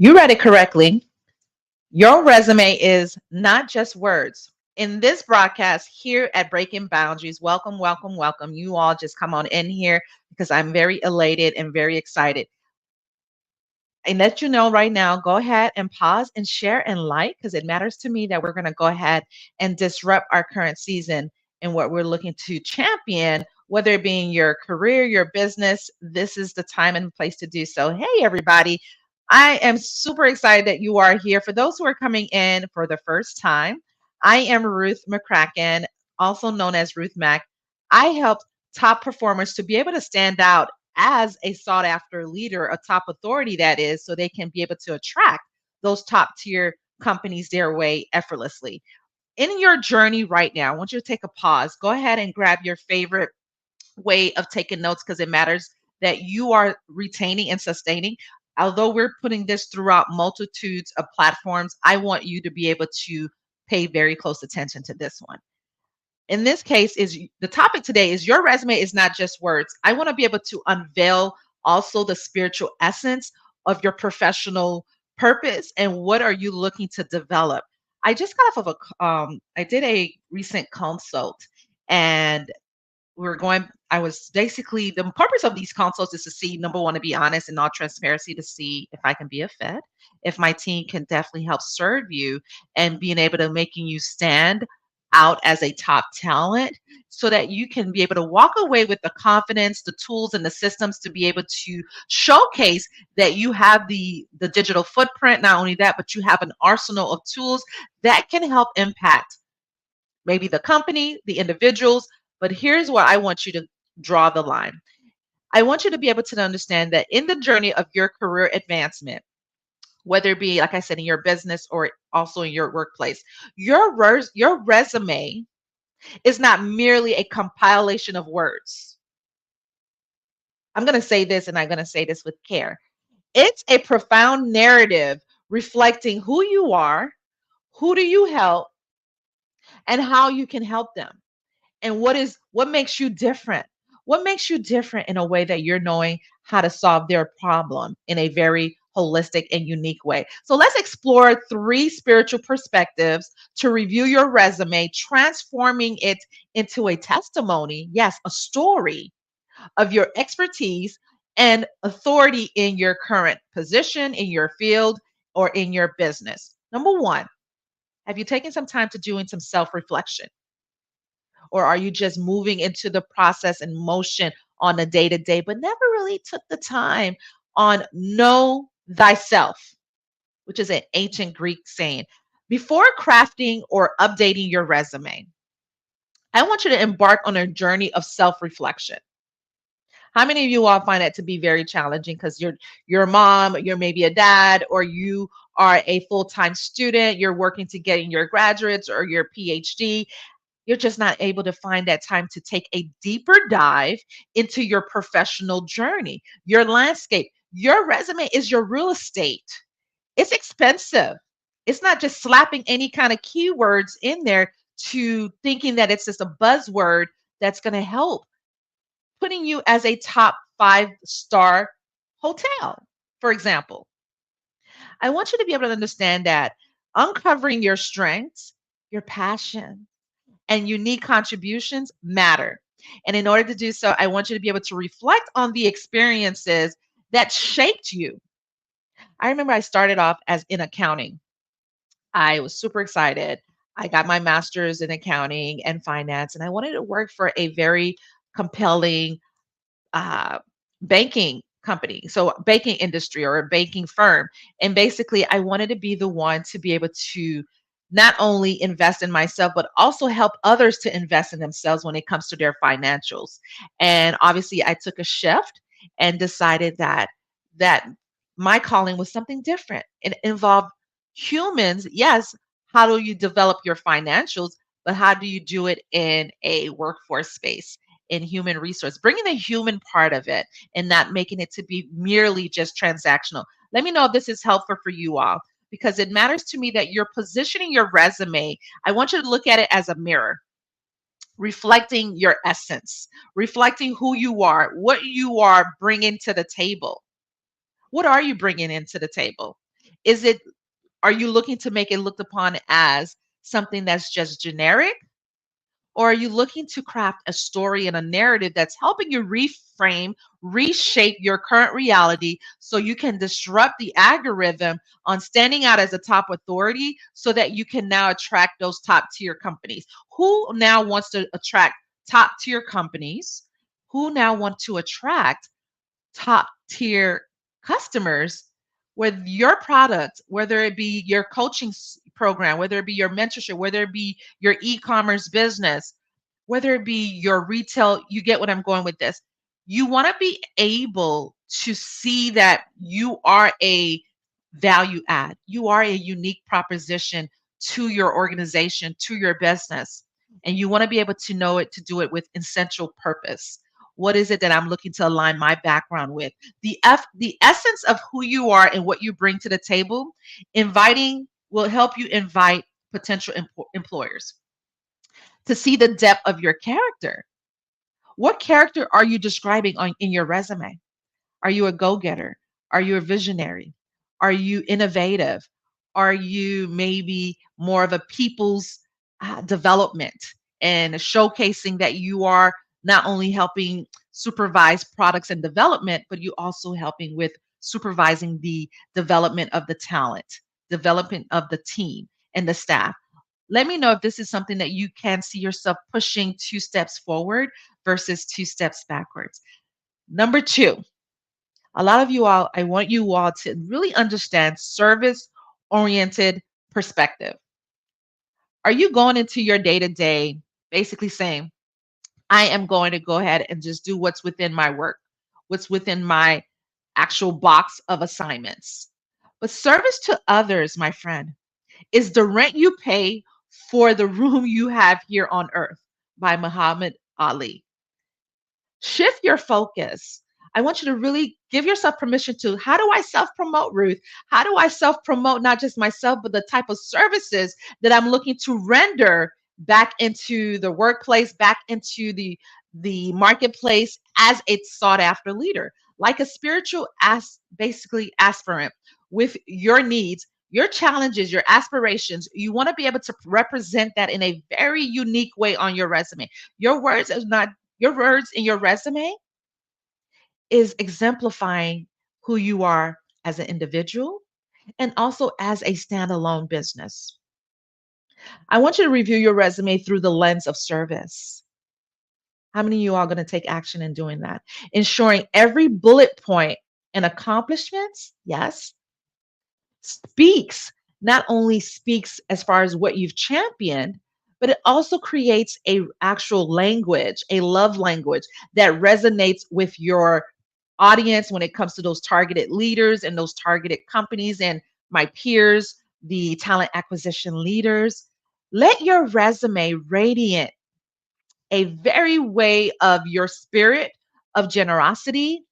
You read it correctly. Your resume is not just words. In this broadcast here at Breaking Boundaries, welcome, welcome, welcome. You all just come on in here because I'm very elated and very excited. And let you know right now, go ahead and pause and share and like because it matters to me that we're going to go ahead and disrupt our current season and what we're looking to champion, whether it be in your career, your business. This is the time and place to do so. Hey, everybody. I am super excited that you are here. For those who are coming in for the first time, I am Ruth Mac, also known as Ruth Mac. I help top performers to be able to stand out as a sought after leader, a top authority that is, so they can be able to attract those top tier companies their way effortlessly. In your journey right now, I want you to take a pause. Go ahead and grab your favorite way of taking notes because it matters that you are retaining and sustaining. Although we're putting this throughout multitudes of platforms, I want you to be able to pay very close attention to this one. In this case, is the topic today is your resume is not just words. I want to be able to unveil also the spiritual essence of your professional purpose and what are you looking to develop. I just got off of I did a recent consult and I was basically, the purpose of these consults is to see, number one, to be honest and all transparency, to see if I can be a fit, if my team can definitely help serve you and being able to making you stand out as a top talent so that you can be able to walk away with the confidence, the tools and the systems to be able to showcase that you have the digital footprint. Not only that, but you have an arsenal of tools that can help impact maybe the company, the individuals. But here's where I want you to draw the line. I want you to be able to understand that in the journey of your career advancement, whether it be, like I said, in your business or also in your workplace, your resume is not merely a compilation of words. I'm going to say this and I'm going to say this with care. It's a profound narrative reflecting who you are, who do you help, and how you can help them. And what makes you different? What makes you different in a way that you're knowing how to solve their problem in a very holistic and unique way? So let's explore three spiritual perspectives to review your resume, transforming it into a testimony, yes, a story of your expertise and authority in your current position, in your field, or in your business. Number one, have you taken some time to doing some self-reflection? Or are you just moving into the process and motion on a day to day, but never really took the time on know thyself, which is an ancient Greek saying? Before crafting or updating your resume, I want you to embark on a journey of self reflection. How many of you all find that to be very challenging because you're a mom, you're maybe a dad, or you are a full-time student, you're working to get in your graduates or your PhD, you're just not able to find that time to take a deeper dive into your professional journey, your landscape. Your resume is your real estate. It's expensive. It's not just slapping any kind of keywords in there to thinking that it's just a buzzword that's going to help putting you as a top 5-star hotel, for example. I want you to be able to understand that uncovering your strengths, your passion, and unique contributions matter. And in order to do so, I want you to be able to reflect on the experiences that shaped you. I remember I started off as in accounting. I was super excited. I got my master's in accounting and finance, and I wanted to work for a very compelling uh, banking company, so banking industry or a banking firm. And basically, I wanted to be the one to be able to not only invest in myself, but also help others to invest in themselves when it comes to their financials. And obviously, I took a shift and decided that my calling was something different. It involved humans. Yes, how do you develop your financials, but how do you do it in a workforce space? In human resource, bringing the human part of it and not making it to be merely just transactional. Let me know if this is helpful for you all because it matters to me that you're positioning your resume. I want you to look at it as a mirror, reflecting your essence, reflecting who you are, what you are bringing to the table. What are you bringing into the table? Is it, are you looking to make it looked upon as something that's just generic? Or are you looking to craft a story and a narrative that's helping you reframe, reshape your current reality so you can disrupt the algorithm on standing out as a top authority so that you can now attract those top tier companies? Who now wants to attract top tier companies? Who now want to attract top tier customers with your product, whether it be your coaching program, whether it be your mentorship, whether it be your e-commerce business, whether it be your retail? You get what I'm going with this. You want to be able to see that you are a value add, you are a unique proposition to your organization, to your business. And you want to be able to know it, to do it with essential purpose. What is it that I'm looking to align my background with? The essence of who you are and what you bring to the table, inviting will help you invite potential employers to see the depth of your character. What character are you describing in your resume? Are you a go-getter? Are you a visionary? Are you innovative? Are you maybe more of a people's development and showcasing that you are not only helping supervise products and development, but you also helping with supervising the development of the talent, development of the team and the staff? Let me know if this is something that you can see yourself pushing 2 steps forward versus 2 steps backwards. Number 2, a lot of you all, I want you all to really understand service oriented perspective. Are you going into your day to day basically saying, I am going to go ahead and just do what's within my work, what's within my actual box of assignments? But service to others, my friend, is the rent you pay for the room you have here on earth, by Muhammad Ali. Shift your focus. I want you to really give yourself permission to, how do I self promote, Ruth? How do I self promote not just myself, but the type of services that I'm looking to render back into the workplace, back into the marketplace as a sought after leader, like a spiritual basically aspirant with your needs, your challenges, your aspirations. You want to be able to represent that in a very unique way on your resume. Your words is not your words in your resume is exemplifying who you are as an individual and also as a standalone business. I want you to review your resume through the lens of service. How many of you are going to take action in doing that? Ensuring every bullet point and accomplishments, yes, speaks, not only speaks as far as what you've championed, but it also creates a actual language, a love language that resonates with your audience when it comes to those targeted leaders and those targeted companies and my peers, the talent acquisition leaders. Let your resume radiate a very way of your spirit of generosity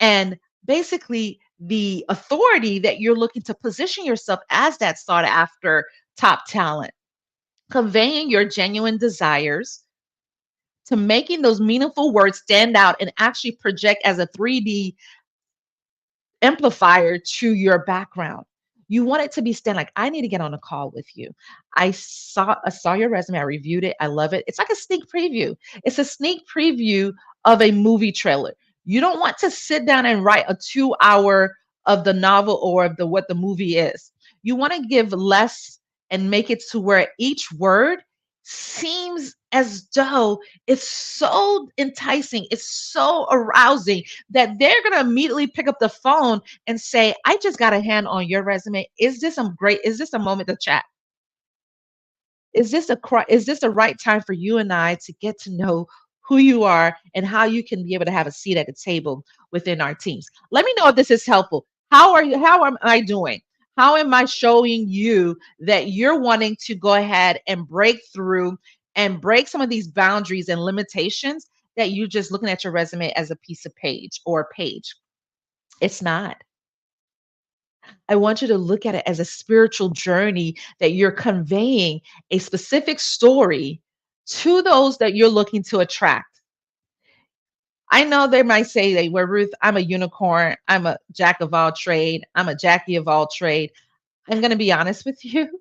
and basically the authority that you're looking to position yourself as that sought after top talent, conveying your genuine desires to making those meaningful words stand out and actually project as a 3D amplifier to your background. You want it to be stand like, I need to get on a call with you. I saw your resume, I reviewed it, I love it. It's like a sneak preview. It's a sneak preview of a movie trailer. You don't want to sit down and write a 2 hour of the novel or of the what the movie is. You want to give less and make it to where each word seems as though it's so enticing, it's so arousing that they're going to immediately pick up the phone and say, I just got a hand on your resume. Is this a moment to chat? Is this the right time for you and I to get to know who you are and how you can be able to have a seat at the table within our teams? Let me know if this is helpful. How am I doing? How am I showing you that you're wanting to go ahead and break through and break some of these boundaries and limitations that you're just looking at your resume as a piece of page or a page? It's not. I want you to look at it as a spiritual journey that you're conveying a specific story to those that you're looking to attract. I know they might say, well, Ruth, I'm a unicorn. I'm a jack of all trade. I'm a Jackie of all trade. I'm going to be honest with you.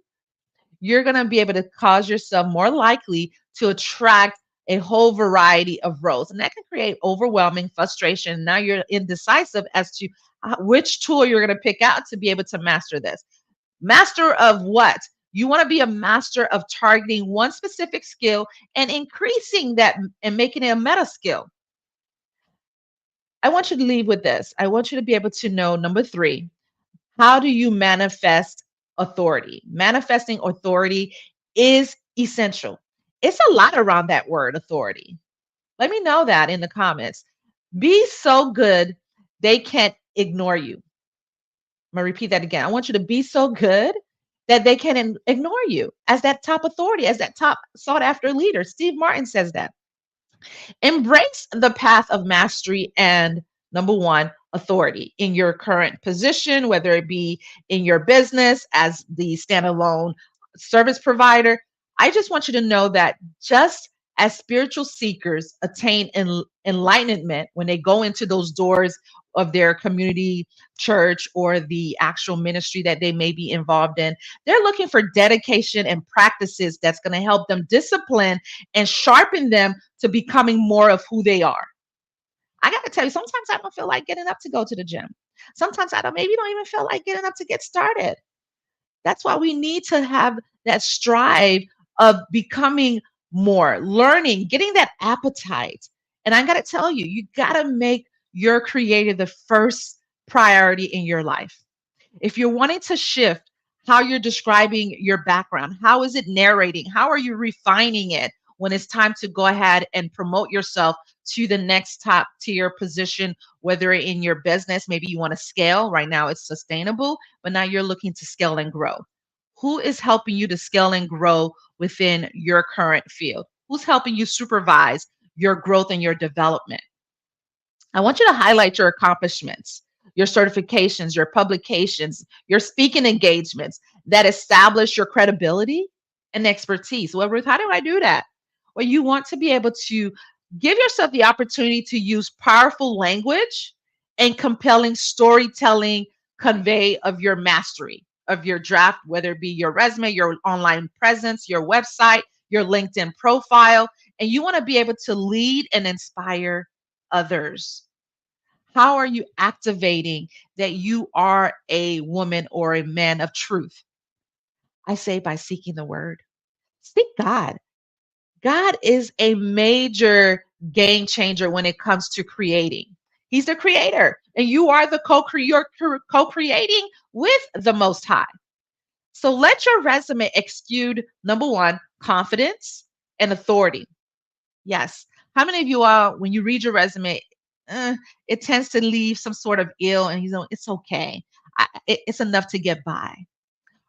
You're going to be able to cause yourself more likely to attract a whole variety of roles. And that can create overwhelming frustration. Now you're indecisive as to which tool you're going to pick out to be able to master this. Master of what? You want to be a master of targeting one specific skill and increasing that and making it a meta skill. I want you to leave with this. I want you to be able to know number three, how do you manifest authority? Manifesting authority is essential. It's a lot around that word authority. Let me know that in the comments. Be so good they can't ignore you. I'm going to repeat that again. I want you to be so good that they can ignore you as that top authority, as that top sought after leader. Steve Martin says that. Embrace the path of mastery and number one, authority in your current position, whether it be in your business as the standalone service provider. I just want you to know that just as spiritual seekers attain enlightenment when they go into those doors of their community church or the actual ministry that they may be involved in, they're looking for dedication and practices that's going to help them discipline and sharpen them to becoming more of who they are. I got to tell you, sometimes I don't feel like getting up to go to the gym. Sometimes I don't even feel like getting up to get started. That's why we need to have that strive of becoming more, learning, getting that appetite. And I got to tell you, you got to make your creator the first priority in your life. If you're wanting to shift how you're describing your background, how is it narrating? How are you refining it when it's time to go ahead and promote yourself to the next top tier position, whether in your business, maybe you want to scale. Right now it's sustainable, but now you're looking to scale and grow. Who is helping you to scale and grow within your current field? Who's helping you supervise your growth and your development? I want you to highlight your accomplishments, your certifications, your publications, your speaking engagements that establish your credibility and expertise. Well, Ruth, how do I do that? Well, you want to be able to give yourself the opportunity to use powerful language and compelling storytelling convey of your mastery of your draft, whether it be your resume, your online presence, your website, your LinkedIn profile, and you want to be able to lead and inspire others. How are you activating that you are a woman or a man of truth? I say by seeking the word. Seek God. God is a major game changer when it comes to creating. He's the creator, and you are the co-creating with the Most High. So let your resume exude number one, confidence and authority. Yes. How many of you are, when you read your resume, it tends to leave some sort of ill and it's okay. It's enough to get by.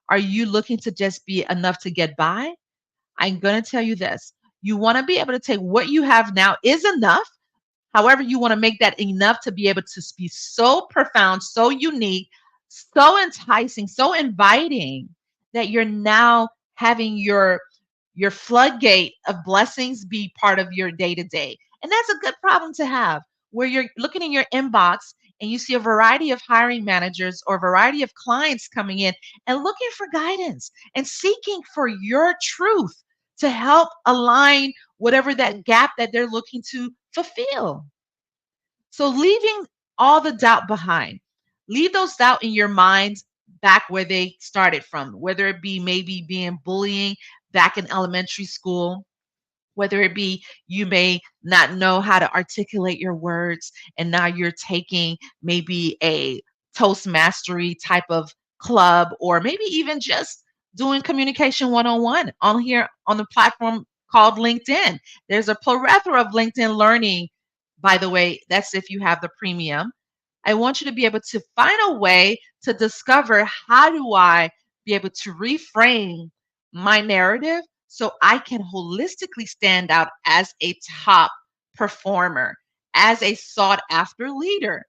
Are you looking to just be enough to get by? I'm going to tell you this. You want to be able to take what you have now is enough. However, you want to make that enough to be able to be so profound, so unique, so enticing, so inviting that you're now having your floodgate of blessings be part of your day to day. And that's a good problem to have where you're looking in your inbox and you see a variety of hiring managers or a variety of clients coming in and looking for guidance and seeking for your truth to help align whatever that gap that they're looking to fulfill. So leaving all the doubt behind, leave those doubt in your minds back where they started from, whether it be maybe being bullying back in elementary school, whether it be you may not know how to articulate your words and now you're taking maybe a toast mastery type of club, or maybe even just doing communication one-on-one on here on the platform called LinkedIn. There's a plethora of LinkedIn learning, by the way. That's if you have the premium. I want you to be able to find a way to discover, how do I be able to reframe my narrative so I can holistically stand out as a top performer, as a sought after leader.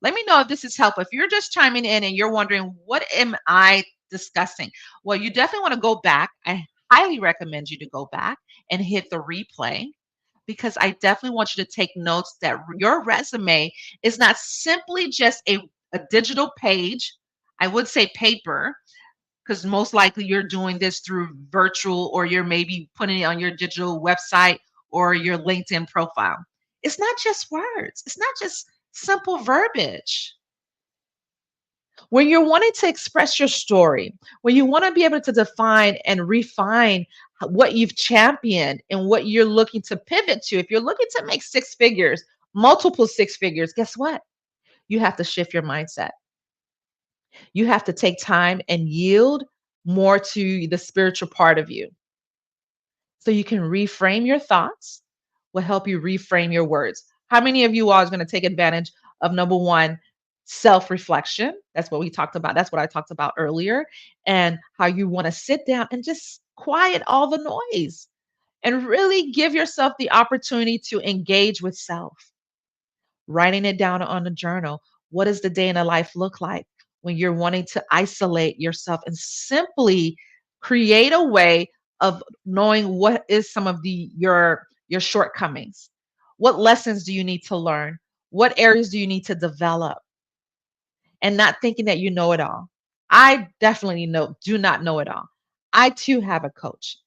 Let me know if this is helpful. If you're just chiming in and you're wondering, what am I discussing? Well, you definitely want to go back. I highly recommend you to go back and hit the replay, because I definitely want you to take notes that your resume is not simply just a digital page. I would say paper, because most likely you're doing this through virtual, or you're maybe putting it on your digital website or your LinkedIn profile. It's not just words, it's not just simple verbiage. When you're wanting to express your story, when you want to be able to define and refine what you've championed and what you're looking to pivot to, if you're looking to make six figures, multiple six figures, guess what? You have to shift your mindset. You have to take time and yield more to the spiritual part of you. So you can reframe your thoughts, will help you reframe your words. How many of you all is going to take advantage of number one, self-reflection? That's what we talked about. That's what I talked about earlier. And how you want to sit down and just quiet all the noise and really give yourself the opportunity to engage with self. Writing it down on a journal. What does the day in a life look like when you're wanting to isolate yourself and simply create a way of knowing what is some of your shortcomings? What lessons do you need to learn? What areas do you need to develop? And not thinking that you know it all. I definitely do not know it all. I too have a coach.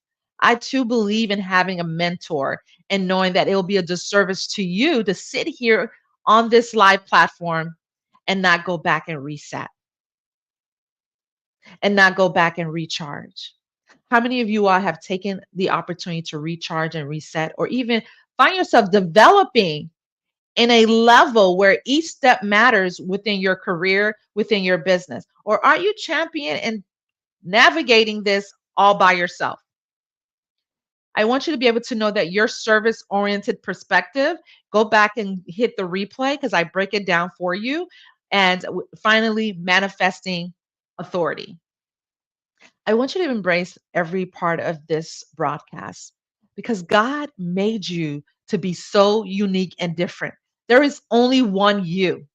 I too believe in having a mentor and knowing that it will be a disservice to you to sit here on this live platform and not go back and reset and not go back and recharge. How many of you all have taken the opportunity to recharge and reset, or even find yourself developing in a level where each step matters within your career, within your business? Or are you champion and navigating this all by yourself? I want you to be able to know that your service oriented perspective, go back and hit the replay because I break it down for you. And finally, manifesting authority. I want you to embrace every part of this broadcast because God made you to be so unique and different. There is only one you.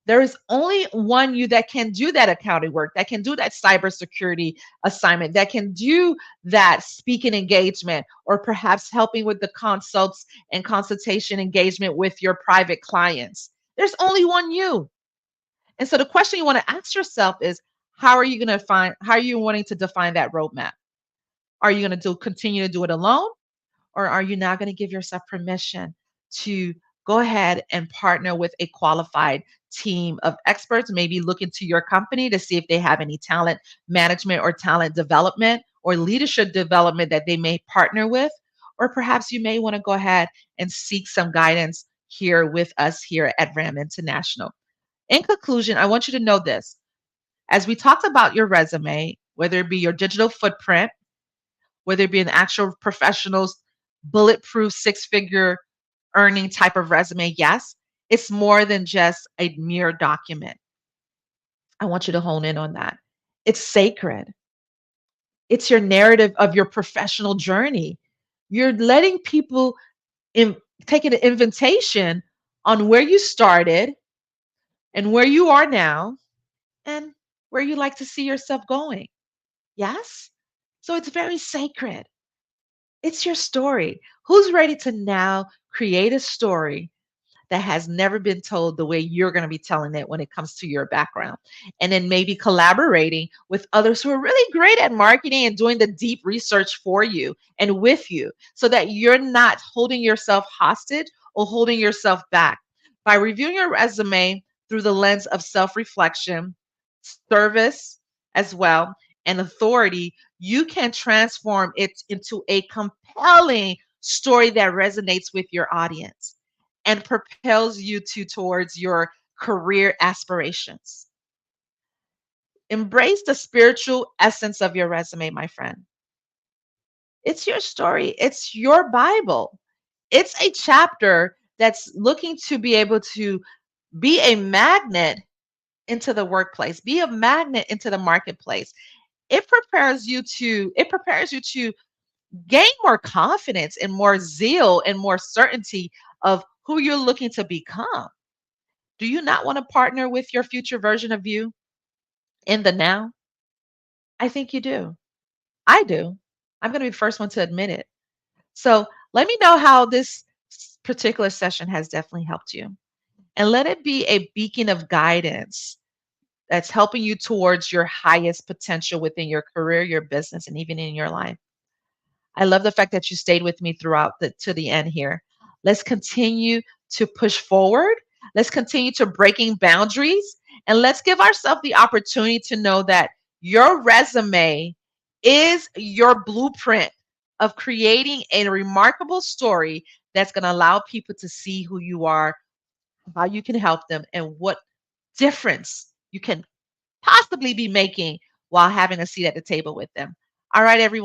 There is only one you that can do that accounting work, that can do that cybersecurity assignment, that can do that speaking engagement, or perhaps helping with the consults and consultation engagement with your private clients. There's only one you. And so the question you want to ask yourself is, how are you wanting to define that roadmap? Are you going to continue to do it alone? Or are you now going to give yourself permission to go ahead and partner with a qualified team of experts? Maybe look into your company to see if they have any talent management or talent development or leadership development that they may partner with. Or perhaps you may want to go ahead and seek some guidance here with us here at RAM International. In conclusion, I want you to know this. As we talked about your resume, whether it be your digital footprint, whether it be an actual professional's bulletproof six-figure earning type of resume, yes, it's more than just a mere document. I want you to hone in on that. It's sacred. It's your narrative of your professional journey. You're letting people in, taking an invitation on where you started and where you are now and where you like to see yourself going. Yes? So it's very sacred. It's your story. Who's ready to now create a story that has never been told the way you're going to be telling it when it comes to your background? And then maybe collaborating with others who are really great at marketing and doing the deep research for you and with you so that you're not holding yourself hostage or holding yourself back. By reviewing your resume through the lens of self reflection, service as well, and authority, you can transform it into a compelling story that resonates with your audience and propels you towards your career aspirations. Embrace the spiritual essence of your resume, my friend. It's your story, it's your Bible. It's a chapter that's looking to be able to be a magnet into the workplace, be a magnet into the marketplace. It prepares you to gain more confidence and more zeal and more certainty of who you're looking to become. Do you not want to partner with your future version of you in the now? I think you do. I do. I'm going to be the first one to admit it. So let me know how this particular session has definitely helped you. And let it be a beacon of guidance that's helping you towards your highest potential within your career, your business, and even in your life. I love the fact that you stayed with me throughout to the end here. Let's continue to push forward. Let's continue to breaking boundaries, and let's give ourselves the opportunity to know that your resume is your blueprint of creating a remarkable story that's going to allow people to see who you are, how you can help them, and what difference you can possibly be making while having a seat at the table with them. All right, everyone.